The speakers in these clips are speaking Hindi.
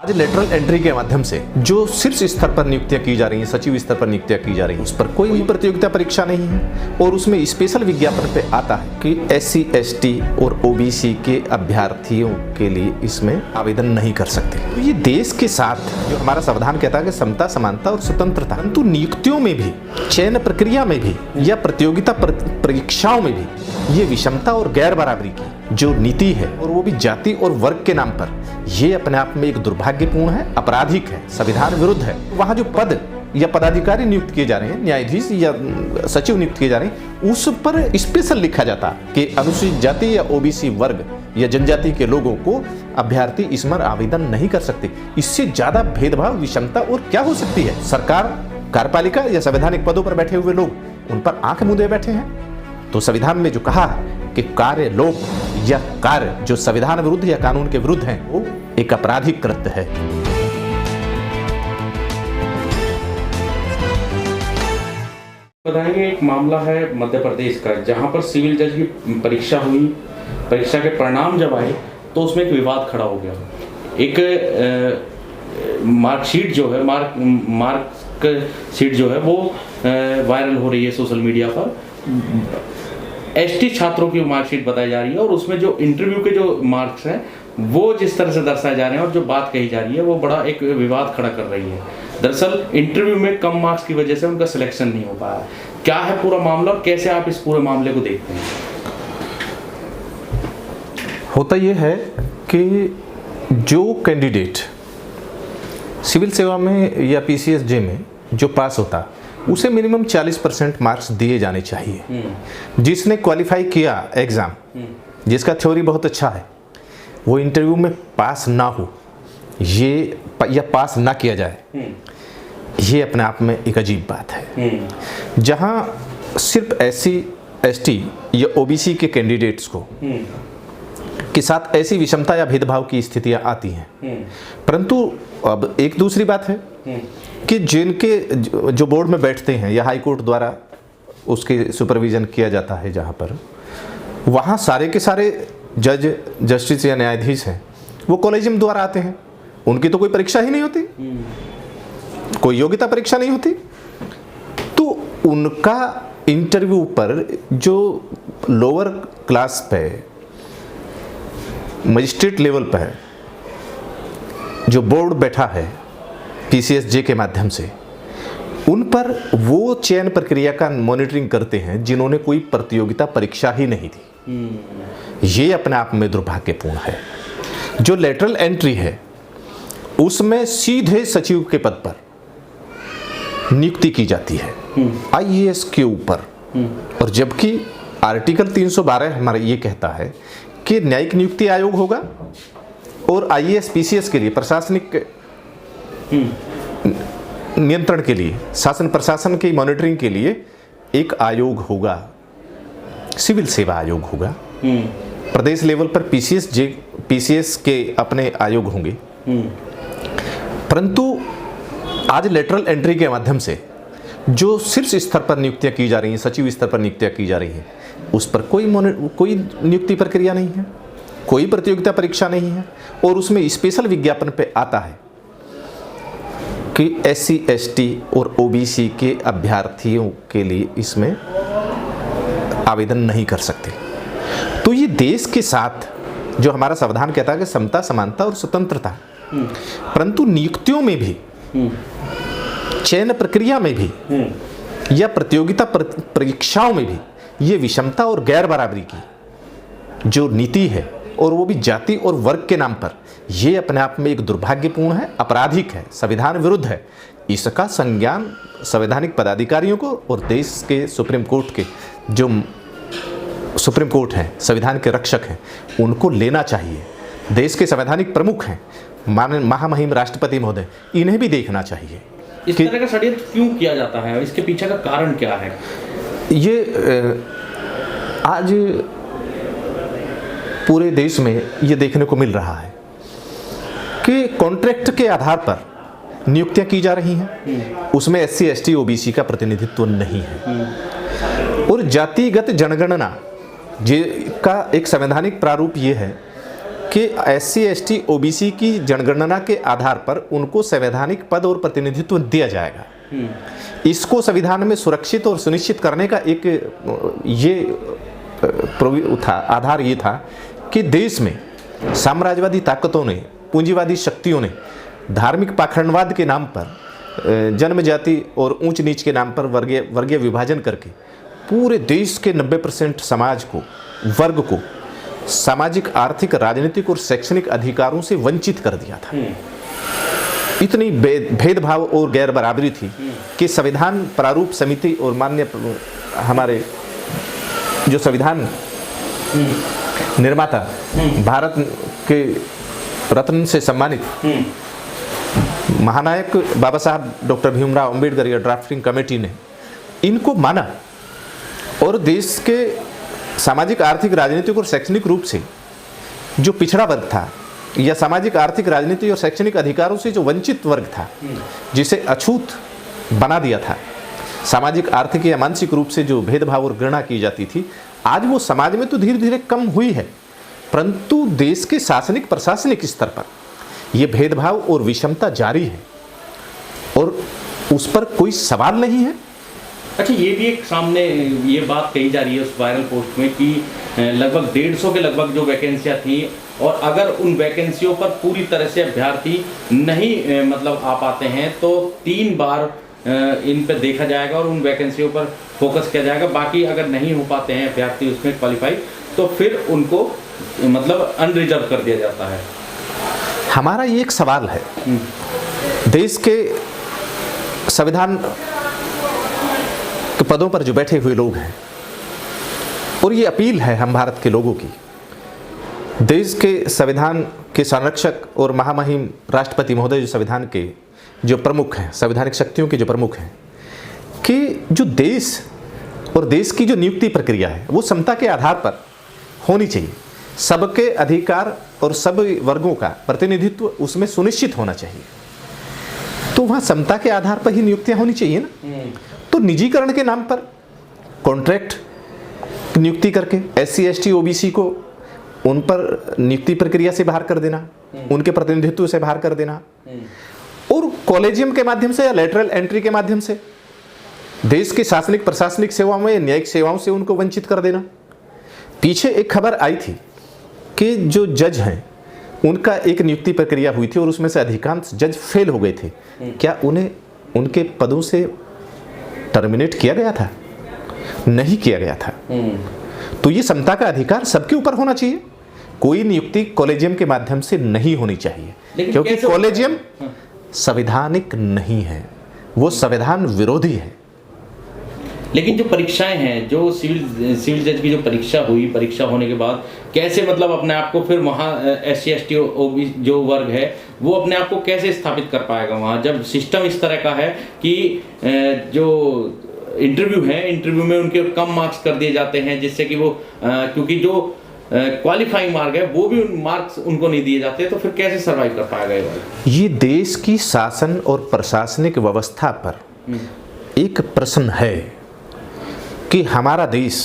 आज लेटरल एंट्री के माध्यम से जो शीर्ष स्तर पर नियुक्तियां की जा रही हैं, सचिव स्तर पर नियुक्तियां की जा रही हैं, उस पर कोई प्रतियोगिता परीक्षा नहीं है और उसमें स्पेशल विज्ञापन पे आता है कि SC, ST और OBC के अभ्यर्थियों के लिए इसमें आवेदन नहीं कर सकते। तो ये देश के साथ जो हमारा संविधान कहता है कि समता, समानता और स्वतंत्रता, परंतु नियुक्तियों में भी, चयन प्रक्रिया में भी या प्रतियोगिता परीक्षाओं में भी ये विषमता और गैर बराबरी की जो नीति है और वो भी जाति और वर्ग के नाम पर, ये अपने आप में एक दुर्भाग्यपूर्ण है, आपराधिक है, संविधान विरुद्ध है। वहाँ जो पद या पदाधिकारी नियुक्त किए जा रहे हैं, न्यायाधीश या सचिव नियुक्त किए जा रहे हैं, उस पर स्पेशल लिखा जाता कि अनुसूचित जाति या OBC वर्ग या जनजाति के लोगों को अभ्यर्थी इसमें आवेदन नहीं कर सकते। इससे ज्यादा भेदभाव, विषमता और क्या हो सकती है? सरकार, कार्यपालिका या संवैधानिक पदों पर बैठे हुए लोग उन पर आंख मूंदे बैठे हैं। तो संविधान में जो कहा कि कार्य लोक या कार्य जो संविधान विरुद्ध या कानून के विरुद्ध है, वो एक आपराधिक कृत्य है। बताएंगे, एक मामला है मध्य प्रदेश का, जहां पर सिविल जज की परीक्षा हुई। परीक्षा के परिणाम जब आए तो उसमें एक विवाद खड़ा हो गया। एक मार्कशीट जो है, मार्कशीट जो है वो वायरल हो रही है सोशल मीडिया पर। ST छात्रों की मार्कशीट बताई जा रही है और उसमें जो इंटरव्यू के जो मार्क्स हैं वो जिस तरह से दर्शाए जा रहे हैं और जो बात कही जा रही है वो बड़ा एक विवाद खड़ा कर रही है। दरअसल इंटरव्यू में कम मार्क्स की वजह से उनका सिलेक्शन नहीं हो पाया। क्या है पूरा मामला और कैसे आप इस पूरे मामले को देखते हैं? होता यह है कि जो कैंडिडेट सिविल सेवा में या PCSJ में जो पास होता, उसे मिनिमम 40% मार्क्स दिए जाने चाहिए। जिसने क्वालिफाई किया एग्जाम, जिसका थ्योरी बहुत अच्छा है, वो इंटरव्यू में पास ना हो, ये या पास ना किया जाए, ये अपने आप में एक अजीब बात है। जहां सिर्फ SC, ST या OBC के कैंडिडेट्स को के साथ ऐसी विषमता या भेदभाव की स्थितियां आती हैं, परंतु अब एक दूसरी बात है कि जिनके जो बोर्ड में बैठते हैं या हाई कोर्ट द्वारा उसके सुपरविजन किया जाता है, जहाँ पर वहाँ सारे के सारे जज, जस्टिस या न्यायाधीश हैं, वो कॉलेजियम द्वारा आते हैं। उनकी तो कोई परीक्षा ही नहीं होती, कोई योग्यता परीक्षा नहीं होती। तो उनका इंटरव्यू पर जो लोअर क्लास पे, मजिस्ट्रेट लेवल पर जो बोर्ड बैठा है PCSJ के माध्यम से, उन पर वो चयन प्रक्रिया का मॉनिटरिंग करते हैं जिन्होंने कोई प्रतियोगिता परीक्षा ही नहीं दी। ये अपने आप में दुर्भाग्यपूर्ण है। जो लेटरल एंट्री है उसमें सीधे सचिव के पद पर नियुक्ति की जाती है IAS के ऊपर, और जबकि आर्टिकल 312 हमारा ये कहता है कि न्यायिक नियुक्ति आयोग होगा और IAS PCS के लिए प्रशासनिक नियंत्रण के लिए, शासन प्रशासन की मॉनिटरिंग के लिए एक आयोग होगा, सिविल सेवा आयोग होगा। प्रदेश लेवल पर PCS के अपने आयोग होंगे। परंतु आज लेटरल एंट्री के माध्यम से जो शीर्ष स्तर पर नियुक्तियां की जा रही हैं, सचिव स्तर पर नियुक्तियां की जा रही हैं, उस पर कोई नियुक्ति प्रक्रिया नहीं है, कोई प्रतियोगिता परीक्षा नहीं है और उसमें स्पेशल विज्ञापन पे आता है कि SC, ST और OBC के अभ्यर्थियों के लिए इसमें आवेदन नहीं कर सकते। तो ये देश के साथ जो हमारा संविधान कहता है कि समता, समानता और स्वतंत्रता, परंतु नियुक्तियों में भी, चयन प्रक्रिया में भी या प्रतियोगिता परीक्षाओं में भी ये विषमता और गैर बराबरी की जो नीति है और वो भी जाति और वर्ग के नाम पर, ये अपने आप में एक दुर्भाग्यपूर्ण है, आपराधिक है, संविधान विरुद्ध है। इसका संज्ञान संवैधानिक पदाधिकारियों को और देश के सुप्रीम कोर्ट के जो सुप्रीम कोर्ट हैं, संविधान के रक्षक हैं, उनको लेना चाहिए। देश के संवैधानिक प्रमुख हैं, महामहिम राष्ट्रपति महोदय, इन्हें भी देखना चाहिए। इस तरह का षड्यंत्र क्यों किया जाता है? इसके पीछे का कारण क्या है? ये आज पूरे देश में ये देखने को मिल रहा है कि कॉन्ट्रैक्ट के आधार पर नियुक्तियां की जा रही हैं, उसमें SC, ST, OBC का प्रतिनिधित्व नहीं है। और जातिगत जनगणना का एक संवैधानिक प्रारूप ये है कि SC ST OBC की जनगणना के आधार पर उनको संवैधानिक पद और प्रतिनिधित्व दिया जाएगा। इसको संविधान में सुरक्षित और सुनिश्चित करने का एक ये था, आधार ये था कि देश में साम्राज्यवादी ताकतों ने, पूंजीवादी शक्तियों ने धार्मिक पाखंडवाद के नाम पर, जन्म जाति और ऊंच नीच के नाम पर वर्गीय विभाजन करके पूरे देश के 90% समाज को, वर्ग को सामाजिक, आर्थिक, राजनीतिक और शैक्षणिक अधिकारों से वंचित कर दिया था। इतनी भेदभाव और गैर बराबरी थी कि संविधान प्रारूप समिति और माननीय हमारे जो संविधान निर्माता, भारत के रत्न से सम्मानित महानायक बाबा साहब डॉक्टर भीमराव अंबेडकर या ड्राफ्टिंग कमेटी ने इनको माना और देश के सामाजिक, आर्थिक, राजनीतिक और शैक्षणिक रूप से जो पिछड़ा वर्ग था या सामाजिक, आर्थिक, राजनीतिक और शैक्षणिक अधिकारों से जो वंचित वर्ग था, जिसे अछूत बना दिया था, सामाजिक, आर्थिक या मानसिक रूप से जो भेदभाव और घृणा की जाती थी, आज वो समाज में तो धीरे धीरे कम हुई है, परंतु देश के शासनिक प्रशासनिक स्तर पर यह भेदभाव और विषमता जारी है और उस पर कोई सवाल नहीं है। अच्छा, ये भी एक सामने ये बात कही जा रही है उस वायरल पोस्ट में कि लगभग 150 के लगभग जो वैकेंसियां थी और अगर उन वैकेंसियों पर पूरी तरह से अभ्यर्थी नहीं मतलब आ पाते हैं तो 3 बार इन पर देखा जाएगा और उन वैकेंसियों पर फोकस किया जाएगा। बाकी अगर नहीं हो पाते हैं अभ्यर्थी उसमें क्वालिफाई तो फिर उनको मतलब अनरिजर्व कर दिया जाता है। हमारा ये एक सवाल है, देश के संविधान के पदों पर जो बैठे हुए लोग हैं, और ये अपील है हम भारत के लोगों की, देश के संविधान के संरक्षक और महामहिम राष्ट्रपति महोदय जो संविधान के जो प्रमुख हैं, संवैधानिक शक्तियों के जो प्रमुख हैं, कि जो देश और देश की जो नियुक्ति प्रक्रिया है वो समता के आधार पर होनी चाहिए। सबके अधिकार और सब वर्गों का प्रतिनिधित्व उसमें सुनिश्चित होना चाहिए, तो वहाँ समता के आधार पर ही नियुक्तियाँ होनी चाहिए ना। तो निजीकरण के नाम पर कॉन्ट्रैक्ट नियुक्ति करके SC ST OBC को उन पर नियुक्ति प्रक्रिया से बाहर कर देना, उनके प्रतिनिधित्व से बाहर कर देना, और कॉलेजियम के माध्यम से या लेटरल एंट्री के माध्यम से देश की शासनिक प्रशासनिक सेवाओं में, न्यायिक सेवाओं से उनको वंचित कर देना। पीछे एक खबर आई थी कि जो जज हैं उनका एक नियुक्ति प्रक्रिया हुई थी और उसमें से अधिकांश जज फेल हो गए थे। क्या उन्हें उनके पदों से टर्मिनेट किया गया था? नहीं किया गया था। तो ये समता का अधिकार सबके ऊपर होना चाहिए। कोई नियुक्ति कॉलेजियम के माध्यम से नहीं होनी चाहिए, क्योंकि कॉलेजियम संवैधानिक नहीं है, वो संविधान विरोधी है। लेकिन जो परीक्षाएं हैं, जो सिविल जज की जो परीक्षा हुई, परीक्षा होने के बाद कैसे मतलब अपने आप को फिर वहाँ SC ST OBC जो वर्ग है वो अपने आप को कैसे स्थापित कर पाएगा वहाँ, जब सिस्टम इस तरह का है कि जो इंटरव्यू है, इंटरव्यू में उनके कम मार्क्स कर दिए जाते हैं, जिससे कि वो क्योंकि जो क्वालिफाइंग मार्क है वो भी मार्क्स उनको नहीं दिए जाते, तो फिर कैसे सर्वाइव कर पाएगा ये वर्ग? ये देश की शासन और प्रशासनिक व्यवस्था पर एक प्रश्न है कि हमारा देश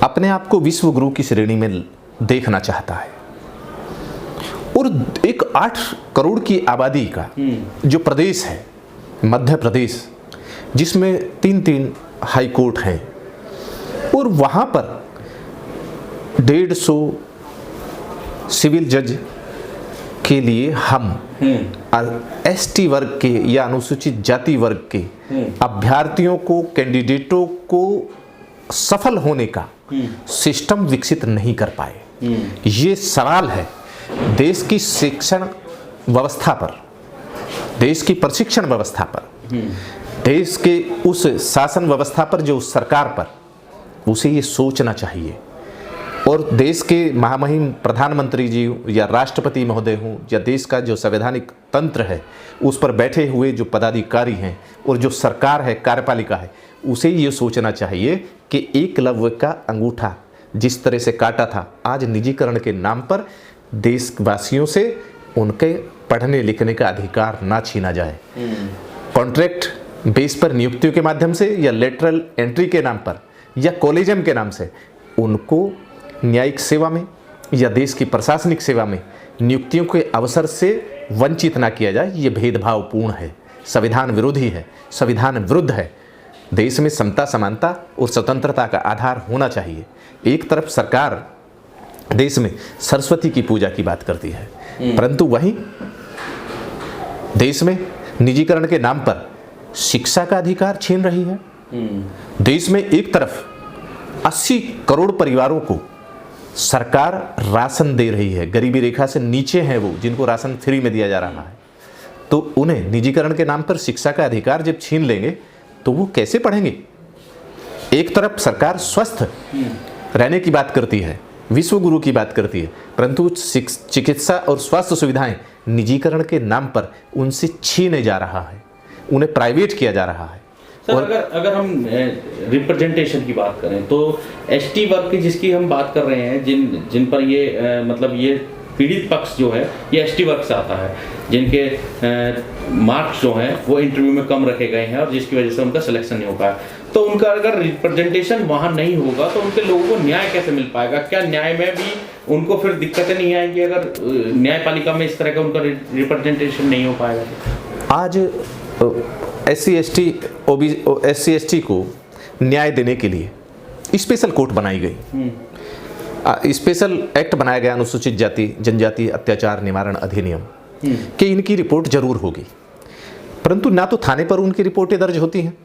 अपने आप को विश्व गुरु की श्रेणी में देखना चाहता है और एक 8 करोड़ की आबादी का जो प्रदेश है मध्य प्रदेश, जिसमें 3 हाई कोर्ट हैं और वहाँ पर 150 सिविल जज के लिए हम ST वर्ग के या अनुसूचित जाति वर्ग के अभ्यर्थियों को, कैंडिडेटों को सफल होने का सिस्टम विकसित नहीं कर पाए। ये सवाल है देश की शिक्षण व्यवस्था पर, देश की प्रशिक्षण व्यवस्था पर, देश के उस शासन व्यवस्था पर जो सरकार पर, उसे ये सोचना चाहिए। और देश के महामहिम प्रधानमंत्री जी या राष्ट्रपति महोदय हों या देश का जो संवैधानिक तंत्र है उस पर बैठे हुए जो पदाधिकारी हैं और जो सरकार है, कार्यपालिका है, उसे ये सोचना चाहिए कि एकलव्य का अंगूठा जिस तरह से काटा था, आज निजीकरण के नाम पर देशवासियों से उनके पढ़ने लिखने का अधिकार ना छीना जाए। कॉन्ट्रैक्ट बेस पर नियुक्तियों के माध्यम से या लेटरल एंट्री के नाम पर या कॉलेजियम के नाम से उनको न्यायिक सेवा में या देश की प्रशासनिक सेवा में नियुक्तियों के अवसर से वंचित ना किया जाए, ये भेदभावपूर्ण है, संविधान विरोधी है, संविधान विरुद्ध है। देश में समता, समानता और स्वतंत्रता का आधार होना चाहिए। एक तरफ सरकार देश में सरस्वती की पूजा की बात करती है, परंतु वहीं देश में निजीकरण के नाम पर शिक्षा का अधिकार छीन रही है। देश में एक तरफ 80 करोड़ परिवारों को सरकार राशन दे रही है, गरीबी रेखा से नीचे हैं वो, जिनको राशन फ्री में दिया जा रहा है, तो उन्हें निजीकरण के नाम पर शिक्षा का अधिकार जब छीन लेंगे तो वो कैसे पढ़ेंगे। एक तरफ सरकार स्वस्थ रहने की बात करती है, विश्व गुरु की बात करती है, परंतु चिकित्सा और स्वास्थ्य सुविधाएं निजीकरण के नाम पर उनसे छीने जा रहा है, उन्हें प्राइवेट किया जा रहा है। सर, अगर हम रिप्रेजेंटेशन की बात करें तो एसटी वर्ग की जिसकी हम बात कर रहे हैं, जिन पर ये मतलब ये पीड़ित पक्ष जो है ये एसटी वर्ग से आता है, जिनके मार्क्स जो हैं वो इंटरव्यू में कम रखे गए हैं और जिसकी वजह से उनका सिलेक्शन नहीं हो पाया, तो उनका अगर रिप्रेजेंटेशन वहाँ नहीं होगा तो उनके लोगों को न्याय कैसे मिल पाएगा? क्या न्याय में भी उनको फिर दिक्कतें नहीं आएंगी अगर न्यायपालिका में इस तरह का उनका रिप्रेजेंटेशन नहीं हो पाएगा? आज SC ST को न्याय देने के लिए स्पेशल कोर्ट बनाई गई, स्पेशल एक्ट बनाया गया, अनुसूचित जाति जनजाति अत्याचार निवारण अधिनियम, कि इनकी रिपोर्ट जरूर होगी, परंतु ना तो थाने पर उनकी रिपोर्टें दर्ज होती हैं,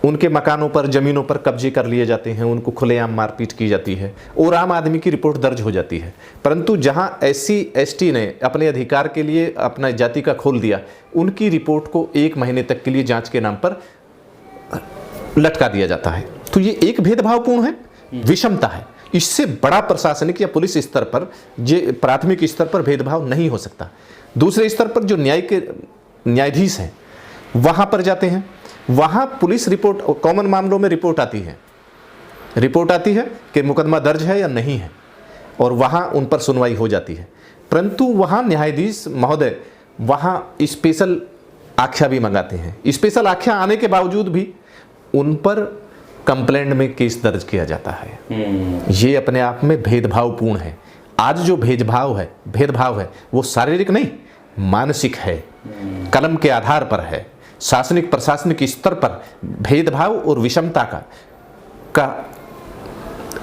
उनके मकानों पर, जमीनों पर कब्जे कर लिए जाते हैं, उनको खुलेआम मारपीट की जाती है और आम आदमी की रिपोर्ट दर्ज हो जाती है। परंतु जहां SC ST ने अपने अधिकार के लिए अपना जाति का खोल दिया, उनकी रिपोर्ट को 1 महीने तक के लिए जांच के नाम पर लटका दिया जाता है। तो ये एक भेदभावपूर्ण है, विषमता है। इससे बड़ा प्रशासनिक या पुलिस स्तर पर, प्राथमिक स्तर पर भेदभाव नहीं हो सकता। दूसरे स्तर पर जो न्यायाधीश हैं वहां पर जाते हैं, वहां पुलिस रिपोर्ट, कॉमन मामलों में रिपोर्ट आती है कि मुकदमा दर्ज है या नहीं है, और वहां उन पर सुनवाई हो जाती है। परंतु वहां न्यायाधीश महोदय वहां स्पेशल आख्या भी मंगाते हैं। स्पेशल आख्या आने के बावजूद भी उन पर कंप्लेंट में केस दर्ज किया जाता है। ये अपने आप में भेदभावपूर्ण है। आज जो भेदभाव है वो शारीरिक नहीं, मानसिक है, कलम के आधार पर है। शासनिक प्रशासनिक स्तर पर भेदभाव और विषमता का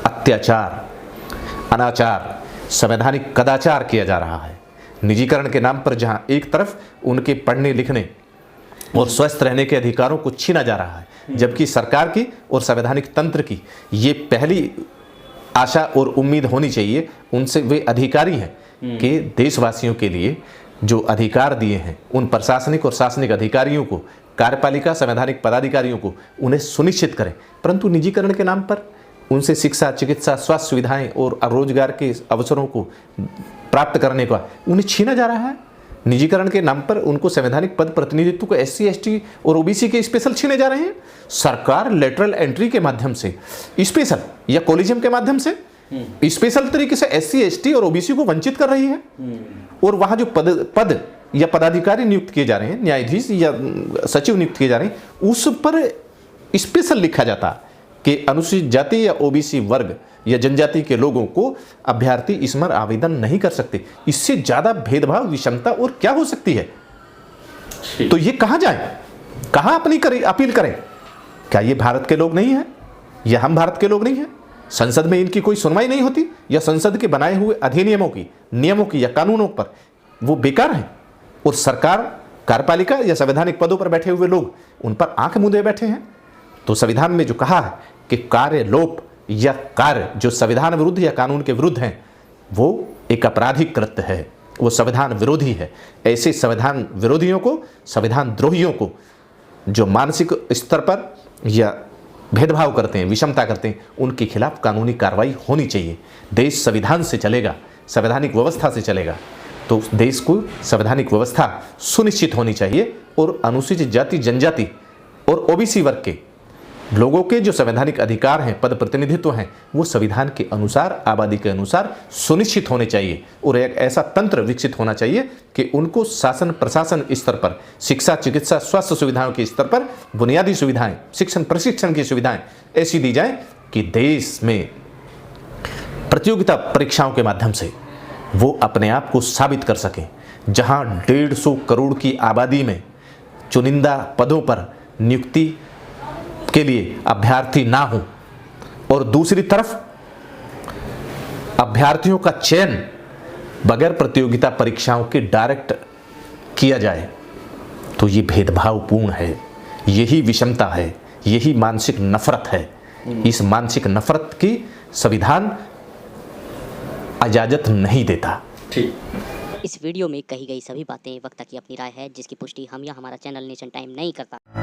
अत्याचार, अनाचार, संवैधानिक कदाचार किया जा रहा है। निजीकरण के नाम पर जहां एक तरफ उनके पढ़ने लिखने और स्वस्थ रहने के अधिकारों को छीना जा रहा है, जबकि सरकार की और संवैधानिक तंत्र की ये पहली आशा और उम्मीद होनी चाहिए उनसे, वे अधिकारी हैं कि देशवासियों के लिए जो अधिकार दिए हैं उन प्रशासनिक और शासनिक अधिकारियों को, कार्यपालिका संवैधानिक पदाधिकारियों को उन्हें सुनिश्चित करें। परंतु निजीकरण के नाम पर उनसे शिक्षा, चिकित्सा, स्वास्थ्य सुविधाएं और रोजगार के अवसरों को प्राप्त करने का उन्हें छीना जा रहा है। निजीकरण के नाम पर उनको संवैधानिक पद प्रतिनिधित्व को SC ST और OBC के स्पेशल छीने जा रहे हैं। सरकार लेटरल एंट्री के माध्यम से, स्पेशल या कॉलेजियम के माध्यम से स्पेशल तरीके से SC ST और OBC को वंचित कर रही है। और वहां जो पद या पदाधिकारी नियुक्त किए जा रहे हैं, न्यायाधीश या सचिव नियुक्त किए जा रहे हैं, उस पर स्पेशल लिखा जाता कि अनुसूचित जाति या OBC वर्ग या जनजाति के लोगों को अभ्यर्थी इसमें आवेदन नहीं कर सकते। इससे ज्यादा भेदभाव, विषमता और क्या हो सकती है? तो ये कहां जाए, कहां अपनी अपील करें? क्या ये भारत के लोग नहीं हैं या हम भारत के लोग नहीं हैं? संसद में इनकी कोई सुनवाई नहीं होती, या संसद के बनाए हुए अधिनियमों की, नियमों की या कानूनों पर वो बेकार हैं, और सरकार, कार्यपालिका या संवैधानिक पदों पर बैठे हुए लोग उन पर आंख मूंदे बैठे हैं। तो संविधान में जो कहा है कि कार्य लोप या कार्य जो संविधान विरुद्ध या कानून के विरुद्ध हैं, वो एक आपराधिक कृत्य है, वो संविधान विरोधी है। ऐसे संविधान विरोधियों को, संविधान द्रोहियों को, जो मानसिक स्तर पर या भेदभाव करते हैं, विषमता करते हैं, उनके खिलाफ कानूनी कार्रवाई होनी चाहिए। देश संविधान से चलेगा, संवैधानिक व्यवस्था से चलेगा, तो देश को संवैधानिक व्यवस्था सुनिश्चित होनी चाहिए। और अनुसूचित जाति, जनजाति और OBC वर्ग के लोगों के जो संवैधानिक अधिकार हैं, पद प्रतिनिधित्व हैं, वो संविधान के अनुसार, आबादी के अनुसार सुनिश्चित होने चाहिए। और एक ऐसा तंत्र विकसित होना चाहिए कि उनको शासन प्रशासन स्तर पर, शिक्षा, चिकित्सा, स्वास्थ्य सुविधाओं के स्तर पर बुनियादी सुविधाएं, शिक्षण प्रशिक्षण की सुविधाएं ऐसी दी जाए कि देश में प्रतियोगिता परीक्षाओं के माध्यम से वो अपने आप को साबित कर सकें। जहां 150 करोड़ की आबादी में चुनिंदा पदों पर नियुक्ति के लिए अभ्यर्थी ना हो और दूसरी तरफ अभ्यर्थियों का चयन बगैर प्रतियोगिता परीक्षाओं के डायरेक्ट किया जाए, तो ये भेदभावपूर्ण है, यही विषमता है, यही मानसिक नफरत है। इस मानसिक नफरत की संविधान इजाजत नहीं देता। ठीक। इस वीडियो में कही गई सभी बातें वक्ता की अपनी राय है, जिसकी पुष्टि हम या हमारा चैनल नेशन टाइम नहीं करता।